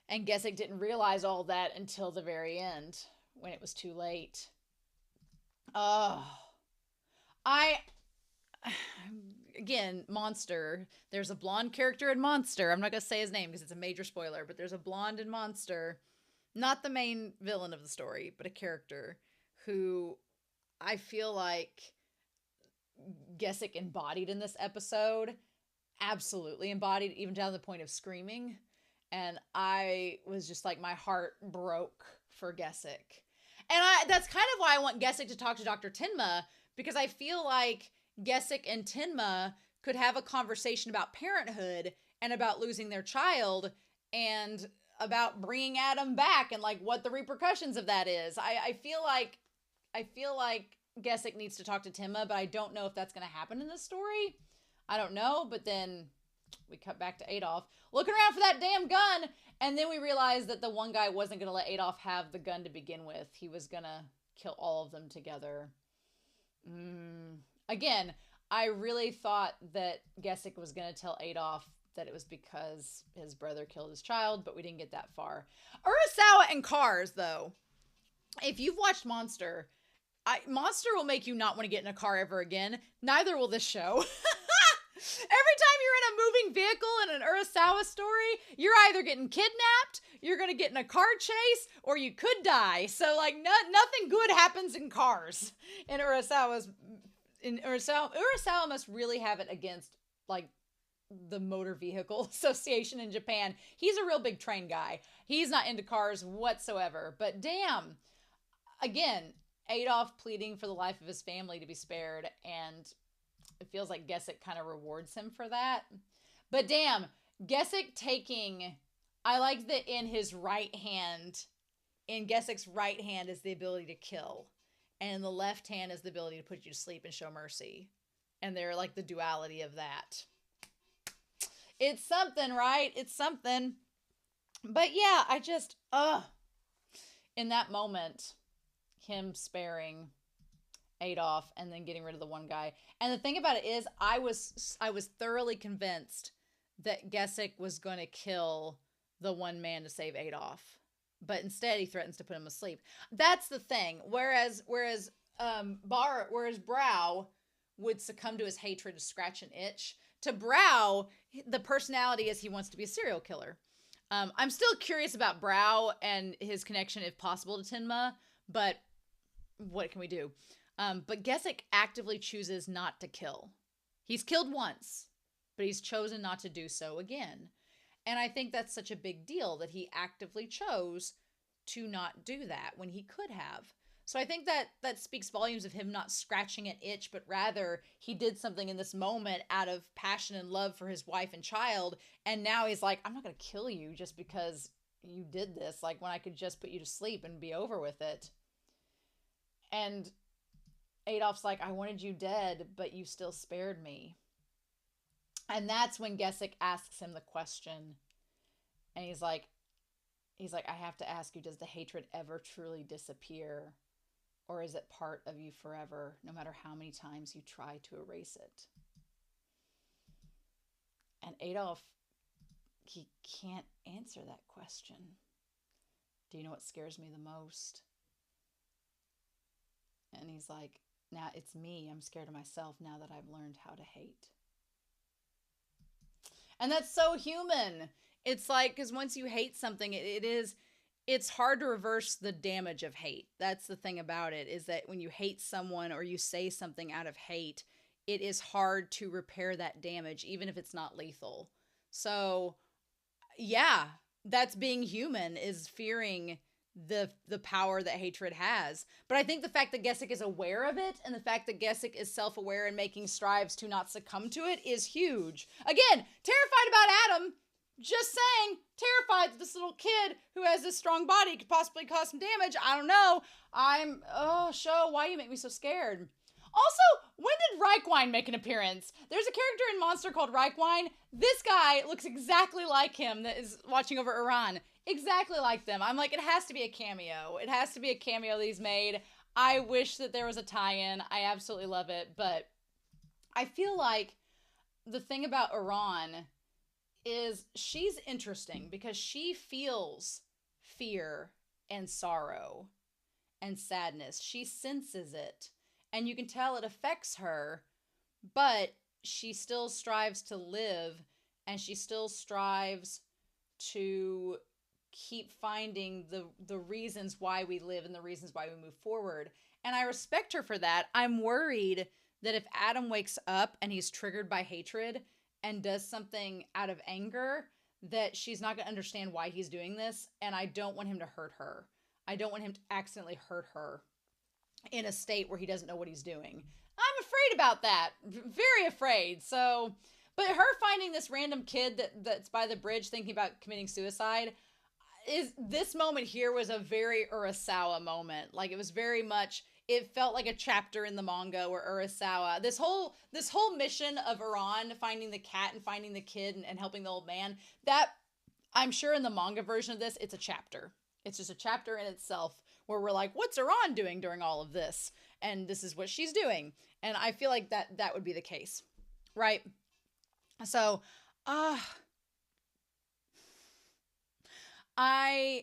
And Gesich didn't realize all that until the very end when it was too late. Again, Monster. There's a blonde character in Monster. I'm not going to say his name because it's a major spoiler, but there's a blonde in Monster. Not the main villain of the story, but a character who I feel like Gesich embodied in this episode. Absolutely embodied, even down to the point of screaming. And I was just like, my heart broke for Gesich. And that's kind of why I want Gesich to talk to Dr. Tenma, because I feel like Gesich and Tenma could have a conversation about parenthood and about losing their child and about bringing Adam back and like what the repercussions of that is. I feel like Gesich needs to talk to Tenma, but I don't know if that's going to happen in this story. I don't know, but then we cut back to Adolf looking around for that damn gun, and then we realized that the one guy wasn't going to let Adolf have the gun to begin with. He was going to kill all of them together. Again, I really thought that Gesich was going to tell Adolf that it was because his brother killed his child, but we didn't get that far. Urasawa and cars, though. If you've watched Monster, Monster will make you not want to get in a car ever again. Neither will this show. Every time you're in a moving vehicle in an Urasawa story, you're either getting kidnapped, you're going to get in a car chase, or you could die. So, like, nothing good happens in cars in Urasawa's. Urasawa must really have it against, like, the Motor Vehicle Association in Japan. He's a real big train guy. He's not into cars whatsoever. But damn, again, Adolf pleading for the life of his family to be spared, and it feels like Gesicht kind of rewards him for that. But damn, Gesicht taking, I like that in his right hand, in Gesicht's right hand is the ability to kill, and the left hand is the ability to put you to sleep and show mercy. And they're like the duality of that. It's something, right? It's something. But yeah, I just, in that moment, him sparing Adolf and then getting rid of the one guy. And the thing about it is, I was thoroughly convinced that Gesicht was going to kill the one man to save Adolf, but instead he threatens to put him asleep. That's the thing. Whereas Brow would succumb to his hatred to scratch an itch. To Brow, the personality is he wants to be a serial killer. I'm still curious about Brow and his connection, if possible, to Tenma, but what can we do? But Gesicht actively chooses not to kill. He's killed once, but he's chosen not to do so again. And I think that's such a big deal that he actively chose to not do that when he could have. So I think that speaks volumes of him not scratching an itch, but rather he did something in this moment out of passion and love for his wife and child. And now he's like, I'm not going to kill you just because you did this. Like, when I could just put you to sleep and be over with it. And Adolf's like, I wanted you dead, but you still spared me. And that's when Gesicht asks him the question. And he's like, I have to ask you, does the hatred ever truly disappear? Or is it part of you forever, no matter how many times you try to erase it? And Adolf, he can't answer that question. Do you know what scares me the most? And he's like, now it's me. I'm scared of myself now that I've learned how to hate. And that's so human. It's like, because once you hate something, it's hard to reverse the damage of hate. That's the thing about it, is that when you hate someone or you say something out of hate, it is hard to repair that damage, even if it's not lethal. So, yeah, that's being human, is fearing the power that hatred has. But I think the fact that Gesicht is aware of it, and the fact that Gesicht is self-aware and making strives to not succumb to it, is huge. Again, terrified about Adam. Just saying, terrified that this little kid who has this strong body could possibly cause some damage. I don't know. Show, why you make me so scared? Also, when did Reichwein make an appearance? There's a character in Monster called Reichwein. This guy looks exactly like him that is watching over Iran. Exactly like them. I'm like, it has to be a cameo. It has to be a cameo that he's made. I wish that there was a tie-in. I absolutely love it. But I feel like the thing about Iran is she's interesting because she feels fear and sorrow and sadness. She senses it, and you can tell it affects her, but she still strives to live, and she still strives to keep finding the reasons why we live and the reasons why we move forward. And I respect her for that. I'm worried that if Adam wakes up and he's triggered by hatred and does something out of anger, that she's not going to understand why he's doing this. And I don't want him to hurt her. I don't want him to accidentally hurt her in a state where he doesn't know what he's doing. I'm afraid about that. Very afraid. So, but her finding this random kid that's by the bridge thinking about committing suicide, this moment here was a very Urasawa moment. Like, it was very much, it felt like a chapter in the manga where Urasawa, this whole mission of Iran finding the cat and finding the kid and helping the old man, that I'm sure in the manga version of this, it's a chapter. It's just a chapter in itself where we're like, what's Iran doing during all of this? And this is what she's doing. And I feel like that would be the case, right? So, I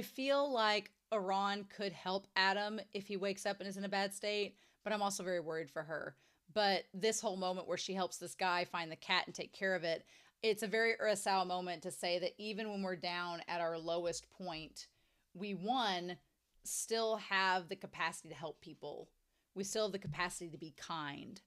feel like Iran could help Adam if he wakes up and is in a bad state, but I'm also very worried for her. But this whole moment where she helps this guy find the cat and take care of it, it's a very Urasawa moment to say that even when we're down at our lowest point, we, one, still have the capacity to help people. We still have the capacity to be kind.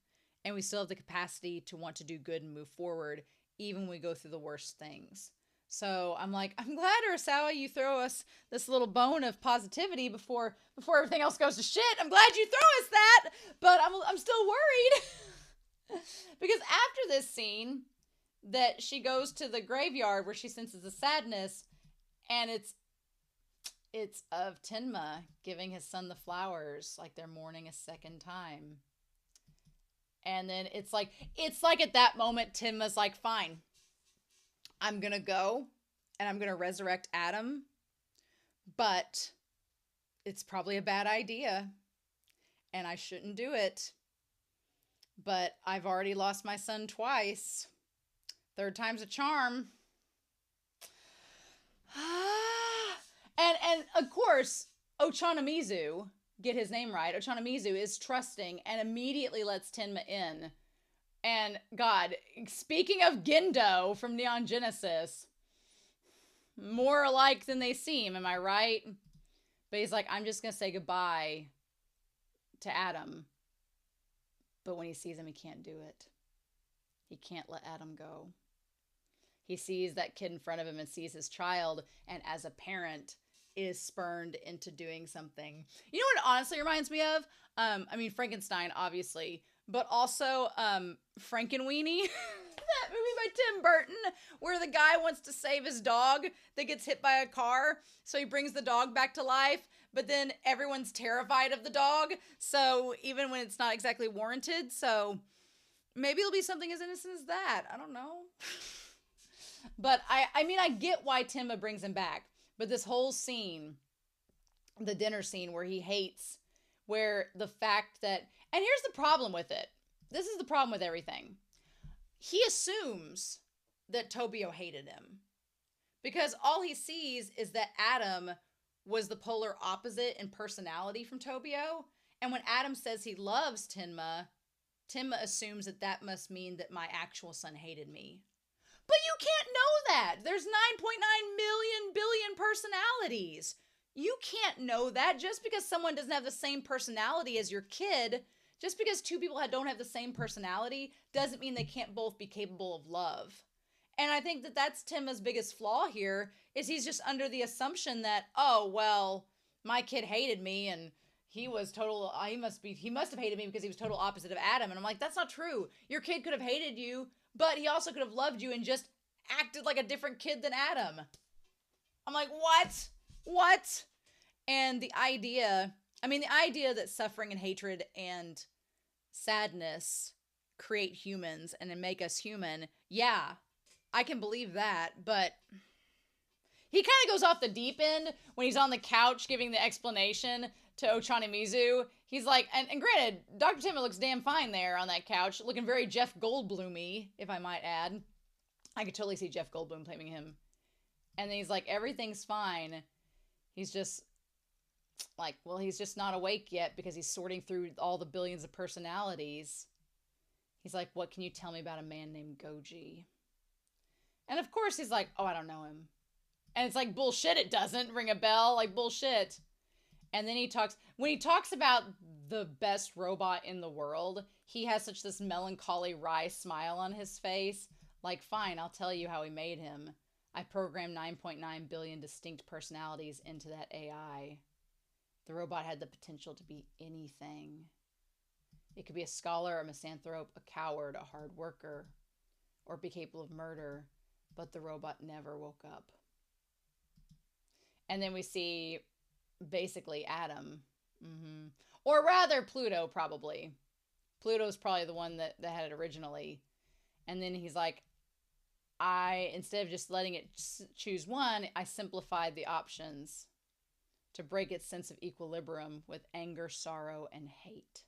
And we still have the capacity to want to do good and move forward, even when we go through the worst things. So I'm like, I'm glad, Urasawa, you throw us this little bone of positivity before everything else goes to shit. I'm glad you throw us that, but I'm still worried. Because after this scene, that she goes to the graveyard where she senses the sadness, and it's of Tenma giving his son the flowers, like they're mourning a second time. And then it's like at that moment, Tenma's like, fine, I'm going to go and I'm going to resurrect Adam, but it's probably a bad idea and I shouldn't do it. But I've already lost my son twice. Third time's a charm. And of course, Ochanomizu, get his name right, Ochanomizu is trusting and immediately lets Tenma in. And God, speaking of Gendo from Neon Genesis, more alike than they seem, am I right? But he's like, I'm just going to say goodbye to Adam. But when he sees him, he can't do it. He can't let Adam go. He sees that kid in front of him and sees his child, and as a parent, is spurned into doing something. You know what it honestly reminds me of? I mean, Frankenstein, obviously, but also Frankenweenie, that movie by Tim Burton, where the guy wants to save his dog that gets hit by a car, so he brings the dog back to life, but then everyone's terrified of the dog, so even when it's not exactly warranted, so maybe it'll be something as innocent as that. I don't know. But I mean, I get why Tenma brings him back, but this whole scene, the dinner scene where he hates, where the fact that, and here's the problem with it. This is the problem with everything. He assumes that Tobio hated him because all he sees is that Adam was the polar opposite in personality from Tobio. And when Adam says he loves Tenma, Tenma assumes that that must mean that my actual son hated me. But you can't know that. There's 9.9 billion personalities. You can't know that. Just because someone doesn't have the same personality as your kid, just because two people don't have the same personality, doesn't mean they can't both be capable of love. And I think that that's Tenma's biggest flaw here, is he's just under the assumption that, oh, well, my kid hated me and he must have hated me because he was total opposite of Adam. And I'm like, that's not true. Your kid could have hated you, but he also could have loved you and just acted like a different kid than Adam. I'm like, what? And the idea that suffering and hatred and sadness create humans and then make us human, yeah, I can believe that, but he kind of goes off the deep end when he's on the couch giving the explanation to Ochanomizu. He's like, and granted, Dr. Tenma looks damn fine there on that couch, looking very Jeff Goldblum-y, if I might add. I could totally see Jeff Goldblum playing him. And then he's like, everything's fine. He's just like, well, he's just not awake yet because he's sorting through all the billions of personalities. He's like, what can you tell me about a man named Goji? And of course he's like, oh, I don't know him. And it's like, bullshit, it doesn't ring a bell, like bullshit. And then when he talks about the best robot in the world, he has such this melancholy, wry smile on his face. Like, fine, I'll tell you how we made him. I programmed 9.9 billion distinct personalities into that AI. The robot had the potential to be anything. It could be a scholar, a misanthrope, a coward, a hard worker, or be capable of murder, but the robot never woke up. And then we see basically Adam. Or rather Pluto, probably. Pluto's probably the one that had it originally. And then he's like, instead of just letting it choose one, I simplified the options to break its sense of equilibrium with anger, sorrow, and hate.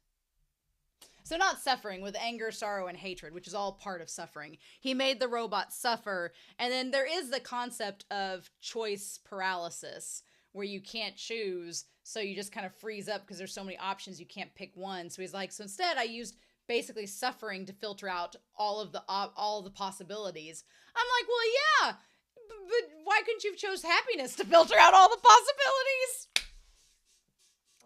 So not suffering, with anger, sorrow, and hatred, which is all part of suffering. He made the robot suffer. And then there is the concept of choice paralysis, where you can't choose, so you just kind of freeze up because there's so many options, you can't pick one. So he's like, so instead I used basically suffering to filter out all of the possibilities. I'm like, well, yeah, but why couldn't you have chose happiness to filter out all the possibilities?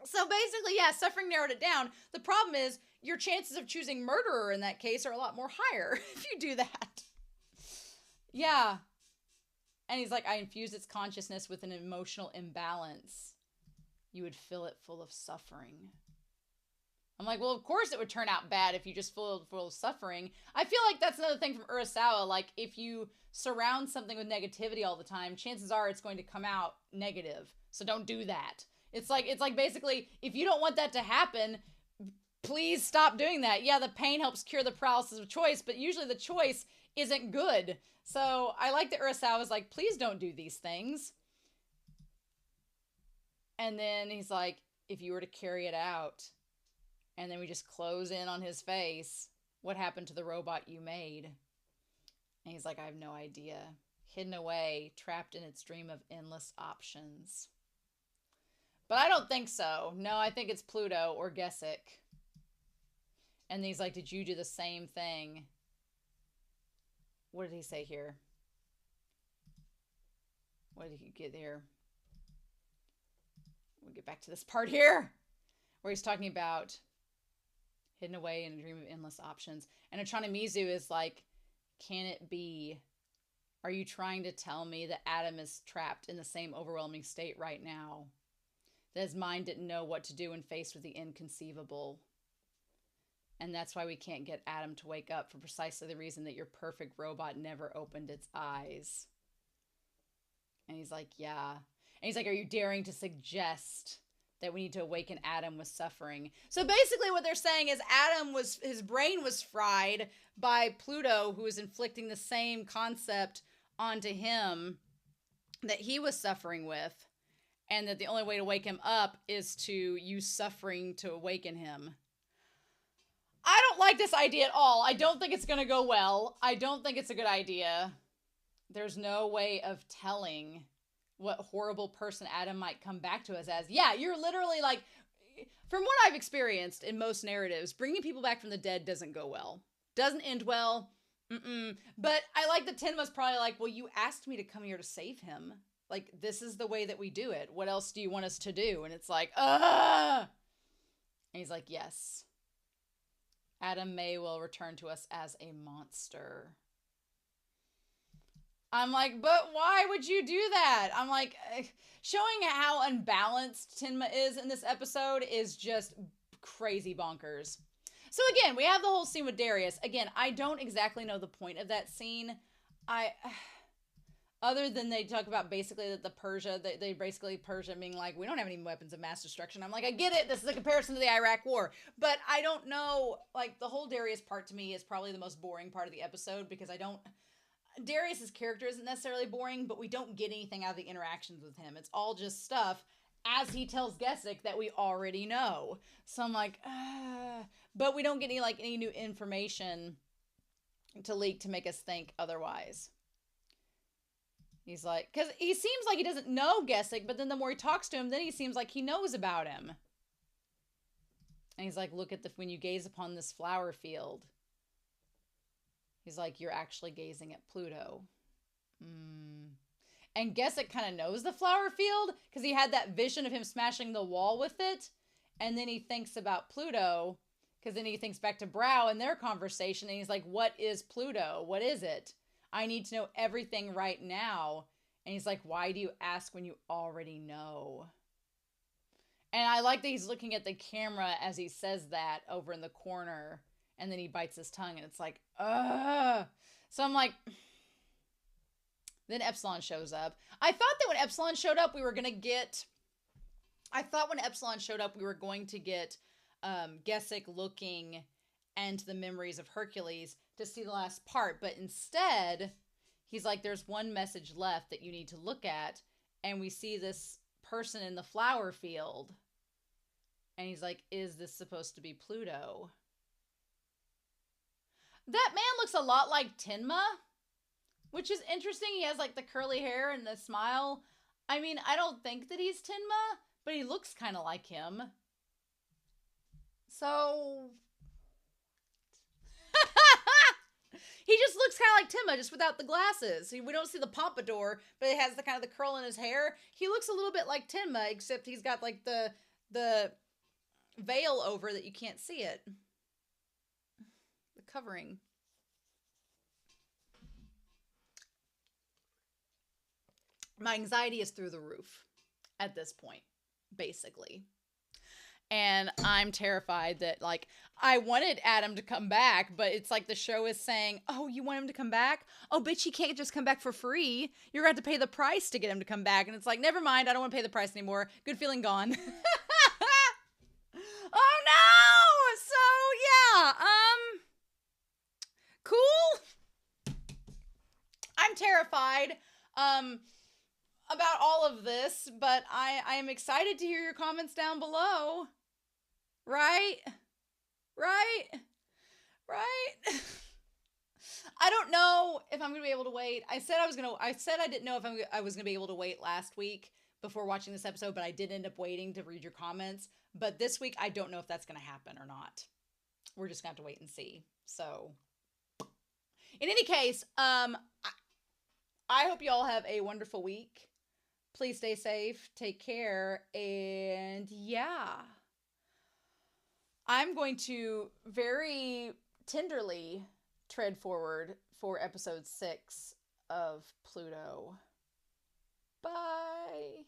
So basically, yeah, suffering narrowed it down. The problem is your chances of choosing murderer in that case are a lot more higher if you do that. Yeah. And he's like, I infuse its consciousness with an emotional imbalance. You would fill it full of suffering. I'm like, well, of course it would turn out bad if you just full of suffering. I feel like that's another thing from Urasawa. Like, if you surround something with negativity all the time, chances are it's going to come out negative. So don't do that. It's like basically, if you don't want that to happen, please stop doing that. Yeah, the pain helps cure the paralysis of choice, but usually the choice isn't good. So I like that Urasawa's like, please don't do these things. And then he's like, if you were to carry it out, and then we just close in on his face, what happened to the robot you made? And he's like, I have no idea. Hidden away, trapped in its dream of endless options. But I don't think so. No, I think it's Pluto or GESICH. And he's like, did you do the same thing? What did he say here? What did he get here? We'll get back to this part here, where he's talking about hidden away in a dream of endless options. And Mizu is like, can it be? Are you trying to tell me that Adam is trapped in the same overwhelming state right now? That his mind didn't know what to do when faced with the inconceivable. And that's why we can't get Adam to wake up, for precisely the reason that your perfect robot never opened its eyes. And he's like, yeah. And he's like, are you daring to suggest that we need to awaken Adam with suffering? So basically what they're saying is his brain was fried by Pluto, who was inflicting the same concept onto him that he was suffering with. And that the only way to wake him up is to use suffering to awaken him. I don't like this idea at all. I don't think it's going to go well. I don't think it's a good idea. There's no way of telling what horrible person Adam might come back to us as. Yeah, you're literally like, from what I've experienced in most narratives, bringing people back from the dead doesn't go well. Doesn't end well. But I like that Tenma's probably like, well, you asked me to come here to save him. Like, this is the way that we do it. What else do you want us to do? And it's like, And he's like, yes. Adam may will return to us as a monster. I'm like, but why would you do that? I'm like, showing how unbalanced Tenma is in this episode is just crazy bonkers. So again, we have the whole scene with Darius. Again, I don't exactly know the point of that scene. Other than they talk about basically that the Persia, they basically Persia being like, we don't have any weapons of mass destruction. I'm like, I get it. This is a comparison to the Iraq War. But I don't know, like, the whole Darius part to me is probably the most boring part of the episode because Darius's character isn't necessarily boring, but we don't get anything out of the interactions with him. It's all just stuff, as he tells GESICH, that we already know. So I'm like, but we don't get any new information to leak to make us think otherwise. He's like, because he seems like he doesn't know GESICH, but then the more he talks to him, then he seems like he knows about him. And he's like, look at when you gaze upon this flower field. He's like, you're actually gazing at Pluto. And GESICH kind of knows the flower field because he had that vision of him smashing the wall with it. And then he thinks about Pluto because then he thinks back to Brow and their conversation. And he's like, what is Pluto? What is it? I need to know everything right now. And he's like, why do you ask when you already know? And I like that he's looking at the camera as he says that over in the corner. And then he bites his tongue and it's like, ugh. So I'm like, then Epsilon shows up. I thought that when Epsilon showed up, we were going to get GESICH looking into the memories of Hercules to see the last part. But instead, he's like, there's one message left that you need to look at. And we see this person in the flower field. And he's like, is this supposed to be Pluto? That man looks a lot like Tenma, which is interesting. He has like the curly hair and the smile. I mean, I don't think that he's Tenma, but he looks kind of like him. So kind of like Tenma, just without the glasses. We don't see the pompadour, but it has the kind of the curl in his hair. He looks a little bit like Tenma, except he's got like the veil over that you can't see it. The covering. My anxiety is through the roof at this point, basically. And I'm terrified that, like, I wanted Adam to come back, but it's like the show is saying, oh, you want him to come back? Oh, bitch, he can't just come back for free. You're going to have to pay the price to get him to come back. And it's like, never mind, I don't want to pay the price anymore. Good feeling gone. Oh, no! So, yeah, cool. I'm terrified. About all of this, but I am excited to hear your comments down below. Right? I don't know if I'm going to be able to wait. I said I didn't know if I was going to be able to wait last week before watching this episode, but I did end up waiting to read your comments. But this week, I don't know if that's going to happen or not. We're just going to have to wait and see. So, in any case, I hope you all have a wonderful week. Please stay safe, take care, and yeah. I'm going to very tenderly tread forward for episode 6 of Pluto. Bye.